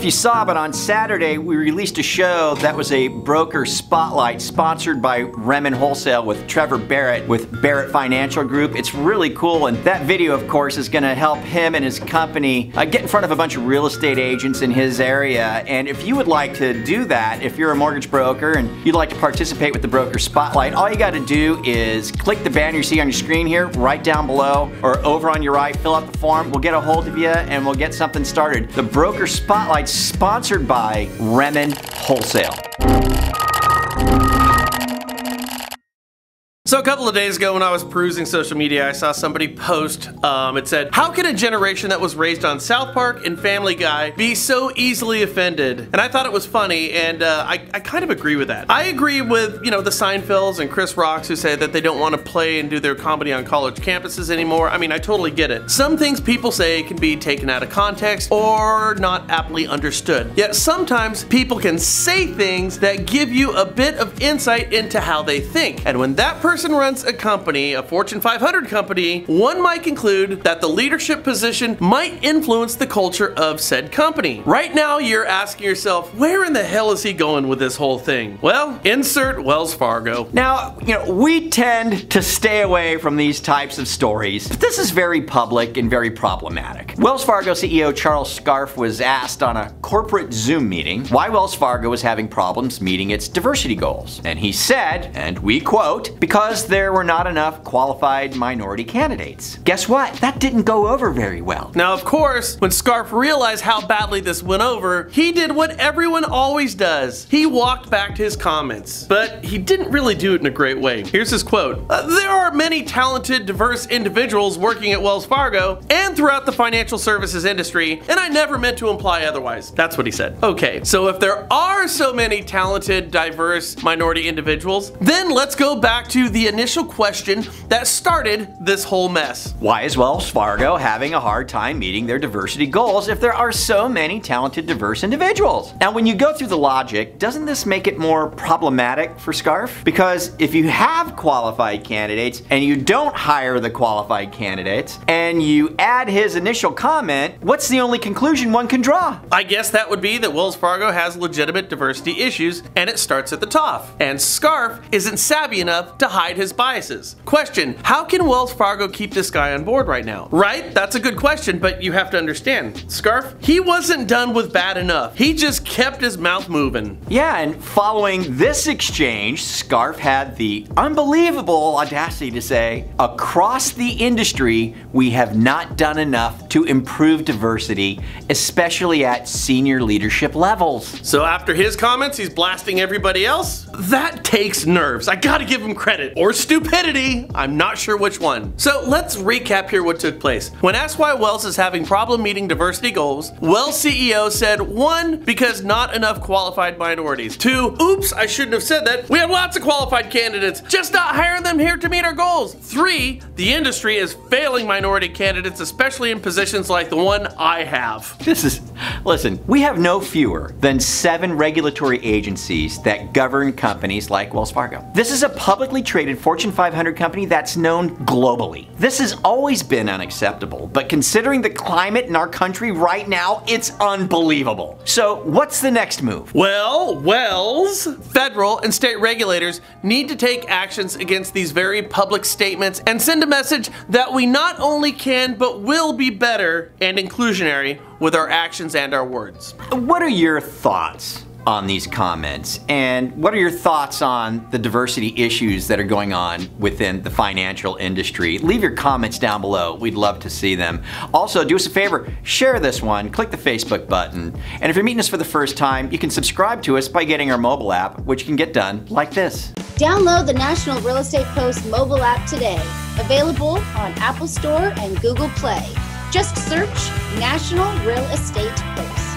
if you saw, but on Saturday we released a show that was a broker spotlight sponsored by Remen Wholesale with Trevor Barrett with Barrett Financial Group. It's really cool, and that video, of course, is going to help him and his company get in front of a bunch of real estate agents in his area. And if you would like to do that, if you're a mortgage broker and you'd like to participate with the broker spotlight, all you got to do is click the banner you see on your screen here, right down below, or over on your right, fill out the form. We'll get a hold of you and we'll get something started. The broker spotlight sponsored by Remen Wholesale. So a couple of days ago when I was perusing social media, I saw somebody post, it said, "How can a generation that was raised on South Park and Family Guy be so easily offended?" And I thought it was funny, and I kind of agree with that. I agree with, the Seinfelds and Chris Rocks who say that they don't want to play and do their comedy on college campuses anymore. I mean, I totally get it. Some things people say can be taken out of context or not aptly understood. Yet sometimes people can say things that give you a bit of insight into how they think. And when that person runs a company, a Fortune 500 company, one might conclude that the leadership position might influence the culture of said company. Right now, you're asking yourself, where in the hell is he going with this whole thing? Well, insert Wells Fargo. Now, we tend to stay away from these types of stories, but this is very public and very problematic. Wells Fargo CEO Charles Scarf was asked on a corporate Zoom meeting why Wells Fargo was having problems meeting its diversity goals. And he said, and we quote, "Because there were not enough qualified minority candidates." Guess what? That didn't go over very well. Now, of course, when Scarf realized how badly this went over, he did what everyone always does. He walked back to his comments. But he didn't really do it in a great way. Here's his quote. "There are many talented, diverse individuals working at Wells Fargo and throughout the financial services industry, and I never meant to imply otherwise." That's what he said. Okay, so if there are so many talented, diverse minority individuals, then let's go back to the initial question that started this whole mess. Why is Wells Fargo having a hard time meeting their diversity goals if there are so many talented, diverse individuals? Now, when you go through the logic, doesn't this make it more problematic for Scarf? Because if you have qualified candidates and you don't hire the qualified candidates and you add his initial comment, what's the only conclusion one can draw? I guess that would be that Wells Fargo has legitimate diversity issues and it starts at the top. And Scarf isn't savvy enough to hide his biases. Question, how can Wells Fargo keep this guy on board right now? Right? That's a good question, but you have to understand, Scarf, he wasn't done with bad enough. He just kept his mouth moving. Yeah, and following this exchange, Scarf had the unbelievable audacity to say, "Across the industry, we have not done enough to improve diversity, especially at senior leadership levels." So after his comments, he's blasting everybody else? That takes nerves. I gotta give him credit. Or stupidity. I'm not sure which one. So let's recap here what took place. When asked why Wells is having problem meeting diversity goals, Wells CEO said, 1, because not enough qualified minorities. 2, oops, I shouldn't have said that. We have lots of qualified candidates, just not hiring them here to meet our goals. 3, the industry is failing minority candidates, especially in positions like the one I have. Listen, we have no fewer than 7 regulatory agencies that govern companies like Wells Fargo. This is a publicly traded Fortune 500 company that's known globally. This has always been unacceptable, but considering the climate in our country right now, it's unbelievable. So what's the next move? Well, Wells, federal and state regulators need to take actions against these very public statements and send a message that we not only can but will be better and inclusionary with our actions and our words. What are your thoughts on these comments? And what are your thoughts on the diversity issues that are going on within the financial industry? Leave your comments down below. We'd love to see them. Also, do us a favor, share this one, click the Facebook button. And if you're meeting us for the first time, you can subscribe to us by getting our mobile app, which can get done like this. Download the National Real Estate Post mobile app today. Available on Apple Store and Google Play. Just search National Real Estate Post.